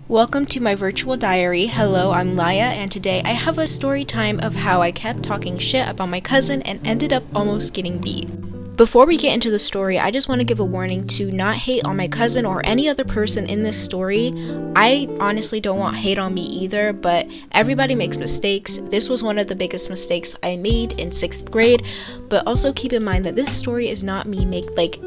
Welcome to my virtual diary. Hello, I'm Laya, and today I have a story time of how I kept talking shit about my cousin and ended up almost getting beat. Before we get into the story, I just want to give a warning to not hate on my cousin or any other person in this story. I honestly don't want hate on me either, but everybody makes mistakes. This was one of the biggest mistakes I made in 6th grade, but also keep in mind that this story is not me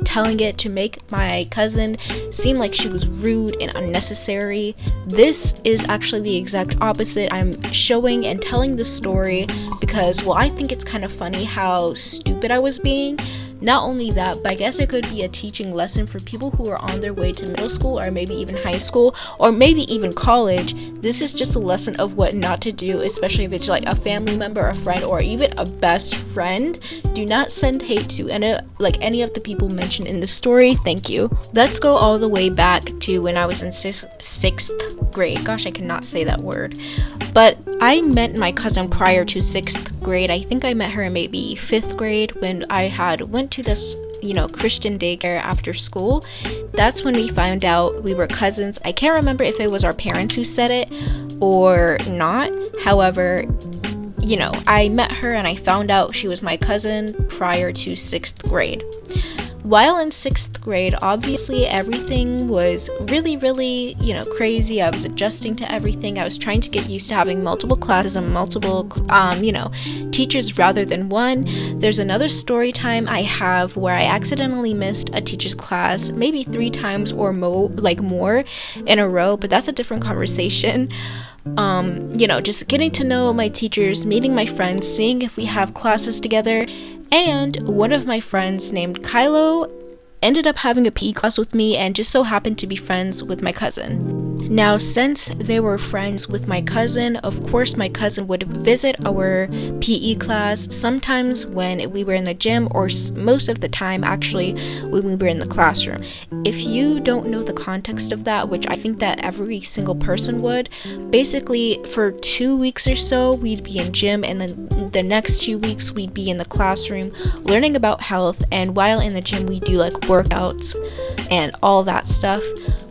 telling it to make my cousin seem like she was rude and unnecessary. This is actually the exact opposite. I'm showing and telling the story because, well, I think it's kind of funny how stupid I was being. Not only that, but I guess it could be a teaching lesson for people who are on their way to middle school or maybe even high school or maybe even college. This is just a lesson of what not to do, especially if it's like a family member, a friend, or even a best friend. Do not send hate to any of the people mentioned in the story. Thank you. Let's go all the way back to when I was in 6th grade. Gosh, I cannot say that word. But I met my cousin prior to 6th grade. I think I met her in maybe 5th grade when I went to this, Christian daycare after school. That's when we found out we were cousins. I can't remember if it was our parents who said it or not. However, I met her and I found out she was my cousin prior to 6th grade. While in 6th grade, obviously everything was really, really, crazy. I was adjusting to everything. I was trying to get used to having multiple classes and multiple, teachers rather than one. There's another story time I have where I accidentally missed a teacher's class maybe 3 times or more in a row, but that's a different conversation. Just getting to know my teachers, meeting my friends, seeing if we have classes together. And one of my friends named Kylo ended up having a PE class with me and just so happened to be friends with my cousin. Now, since they were friends with my cousin, of course my cousin would visit our PE class sometimes when we were in the gym, or most of the time actually when we were in the classroom. If you don't know the context of that, which I think that every single person would, basically for 2 weeks or so we'd be in gym, and then the next 2 weeks we'd be in the classroom learning about health, and while in the gym we do workouts and all that stuff.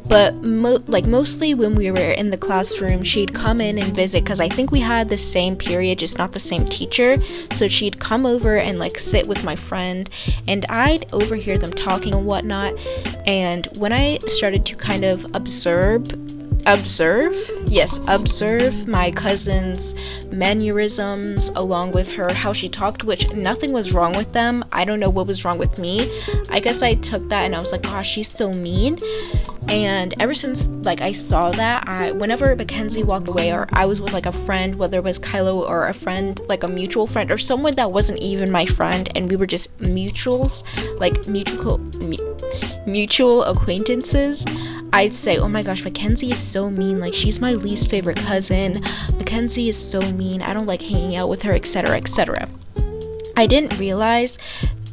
But mostly when we were in the classroom, she'd come in and visit because I think we had the same period, just not the same teacher. So she'd come over and sit with my friend, and I'd overhear them talking and whatnot. And when I started to kind of observe my cousin's mannerisms along with her, how she talked, which nothing was wrong with them. I don't know what was wrong with me. I guess I took that and I was like, gosh, she's so mean. And ever since I saw that, whenever Mackenzie walked away or I was with a friend, whether it was Kylo or a friend, a mutual friend or someone that wasn't even my friend, and we were just mutual acquaintances, I'd say, oh my gosh, Mackenzie is so mean, she's my least favorite cousin. Mackenzie is so mean, I don't like hanging out with her, etc., etc. I didn't realize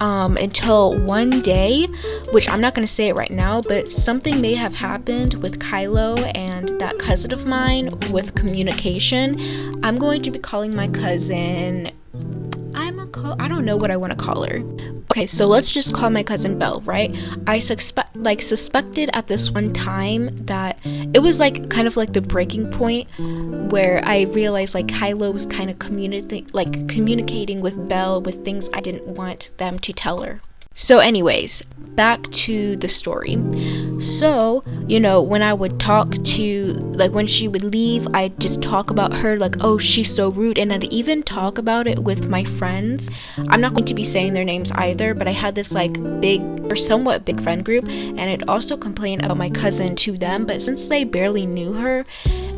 until one day, which I'm not going to say it right now, but something may have happened with Kylo and that cousin of mine with communication. I'm going to be calling my cousin, I don't know what I want to call her. Okay, so let's just call my cousin Belle, right? I suspected at this one time that it was kind of the breaking point where I realized Kylo was kind of communicating with Belle with things I didn't want them to tell her. So anyways, back to the story. So, when I would talk to, when she would leave, I'd just talk about her, oh, she's so rude, and I'd even talk about it with my friends. I'm not going to be saying their names either, but I had this, big or somewhat big friend group, and I'd also complain about my cousin to them, but since they barely knew her,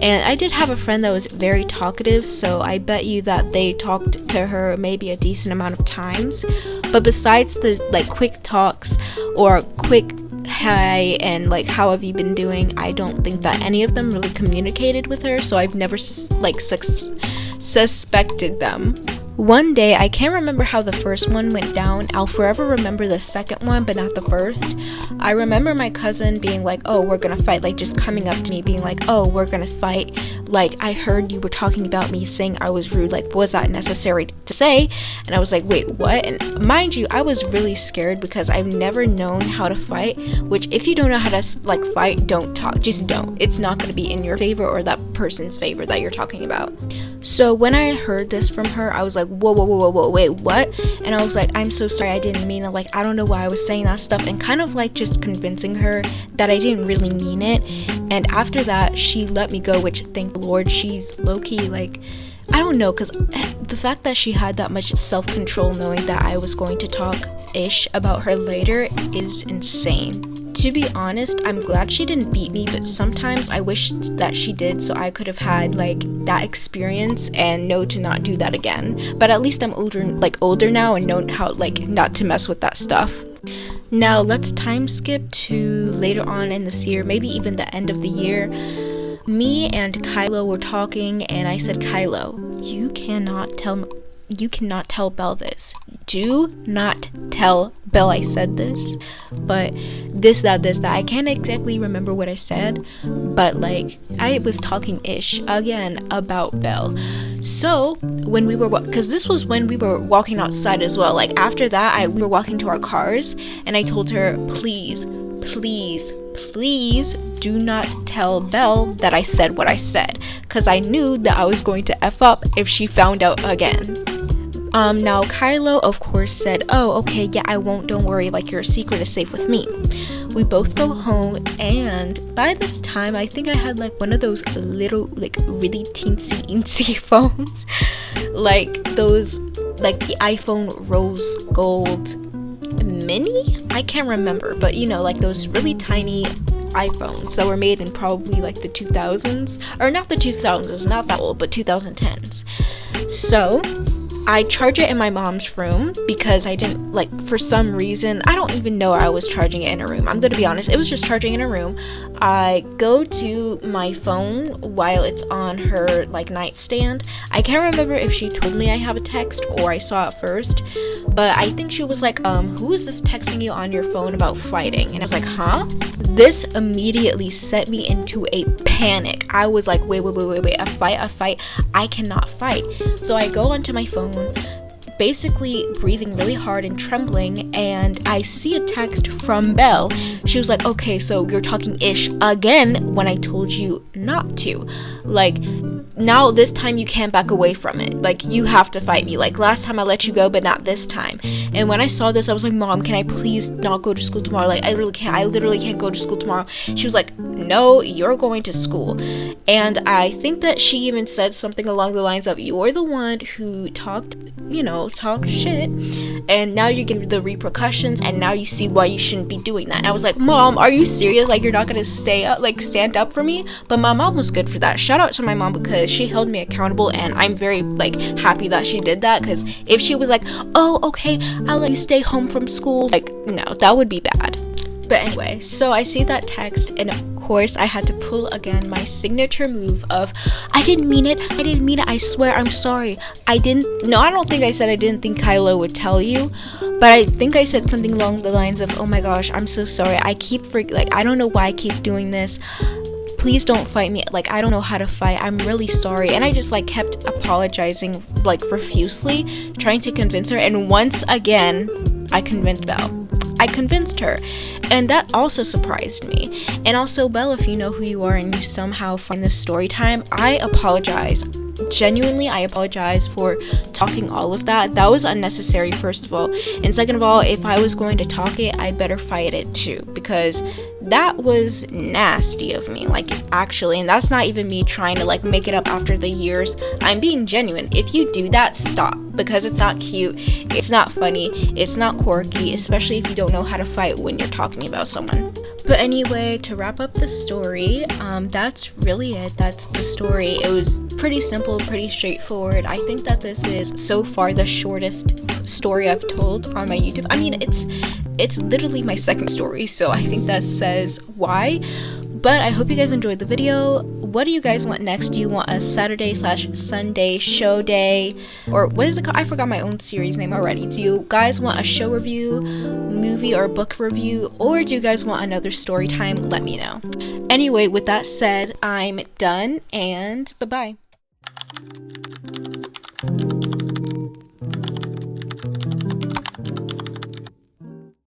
and I did have a friend that was very talkative, so I bet you that they talked to her maybe a decent amount of times. But besides the quick talks or quick hi and how have you been doing, I don't think that any of them really communicated with her, so I've never suspected them. One day, I can't remember how the first one went down. I'll forever remember the second one, but not the first. I remember my cousin being like, oh, we're gonna fight, like just coming up to me being like, oh, we're gonna fight, like I heard you were talking about me, saying I was rude, like was that necessary to say? And I was like, wait, what? And mind you, I was really scared because I've never known how to fight, which if you don't know how to like fight, don't talk, just don't. It's not gonna be in your favor or that person's favor that you're talking about. So when I heard this from her, I was like, whoa, wait, what? And I was like, I'm so sorry, I didn't mean it, like I don't know why I was saying that stuff, and kind of like just convincing her that I didn't really mean it. And after that, she let me go, which thank the Lord. She's low-key, like, I don't know, because the fact that she had that much self-control knowing that I was going to talk ish about her later is insane. To be honest, I'm glad she didn't beat me, but sometimes I wish that she did so I could have had like that experience and know to not do that again. But at least I'm older now and know how like not to mess with that stuff. Now let's time skip to later on in this year, maybe even the end of the year. Me and Kylo were talking and I said, Kylo, you cannot tell Belle this. Do not tell Belle I said this. But this, that. I can't exactly remember what I said, but like I was talking ish again about Belle. So when we were, because this was when we were walking outside as well. Like after that, we were walking to our cars, and I told her, please do not tell Belle that I said what I said, because I knew that I was going to F up if she found out again. Now Kylo of course said, oh, okay, yeah, I won't, don't worry, like your secret is safe with me. We both go home, and by this time I think I had like one of those little like really teensy phones, like those, like the iPhone rose gold mini, I can't remember, but you know, like those really tiny iPhones that were made in probably like the 2000s, or not the 2000s, not that old, but 2010s. So I charge it in my mom's room because I didn't, like, for some reason, I don't even know I was charging it in a room. I'm gonna be honest, it was just charging in a room. I go to my phone while it's on her, like, nightstand. I can't remember if she told me I have a text or I saw it first, but I think she was like, who is this texting you on your phone about fighting? And I was like, huh? This immediately set me into a panic. I was like, wait, a fight? I cannot fight. So I go onto my phone, basically breathing really hard and trembling, and I see a text from Belle. She was like, okay, so you're talking ish again when I told you not to. Like, now this time you can't back away from it. Like, you have to fight me. Like, last time I let you go, but not this time. And when I saw this, I was like, Mom, can I please not go to school tomorrow? Like, I literally can't go to school tomorrow. She was like, no, you're going to school. And I think that she even said something along the lines of, you're the one who talked shit, and now you're getting the repercussions, and now you see why you shouldn't be doing that. And I was like, Mom, are you serious? Like, you're not gonna stand up for me? But my mom was good for that. Shout out to my mom, because she held me accountable, and I'm very like happy that she did that, because if she was like, oh, okay, I'll let you stay home from school, like, no, that would be bad. But anyway, so I see that text, and of course I had to pull again my signature move of, I didn't mean it, I swear, I'm sorry. I don't think I said I didn't think Kylo would tell you, but I think I said something along the lines of, oh my gosh, I'm so sorry, I don't know why I keep doing this, please don't fight me, like I don't know how to fight, I'm really sorry. And I just like kept apologizing like profusely, trying to convince her, and once again I convinced Belle. I convinced her, and that also surprised me. And also, Belle, if you know who you are and you somehow find this story time, I apologize. Genuinely, I apologize for talking all of that. That was unnecessary, first of all. And second of all, if I was going to talk it, I better fight it too, because that was nasty of me, like, actually. And that's not even me trying to like make it up after the years. I'm being genuine. If you do that, stop, because it's not cute, it's not funny, it's not quirky, especially if you don't know how to fight when you're talking about someone. But anyway, to wrap up the story, that's really it. That's the story. It was pretty simple, pretty straightforward. I think that this is so far the shortest story I've told on my YouTube. I mean, it's literally my second story, so I think that says why. But I hope you guys enjoyed the video. what do you guys want next? Do you want a Saturday/Sunday show day? Or what is it called? I forgot my own series name already. Do you guys want a show review, movie or book review, or do you guys want another story time? Let me know. Anyway, with that said, I'm done, and bye-bye.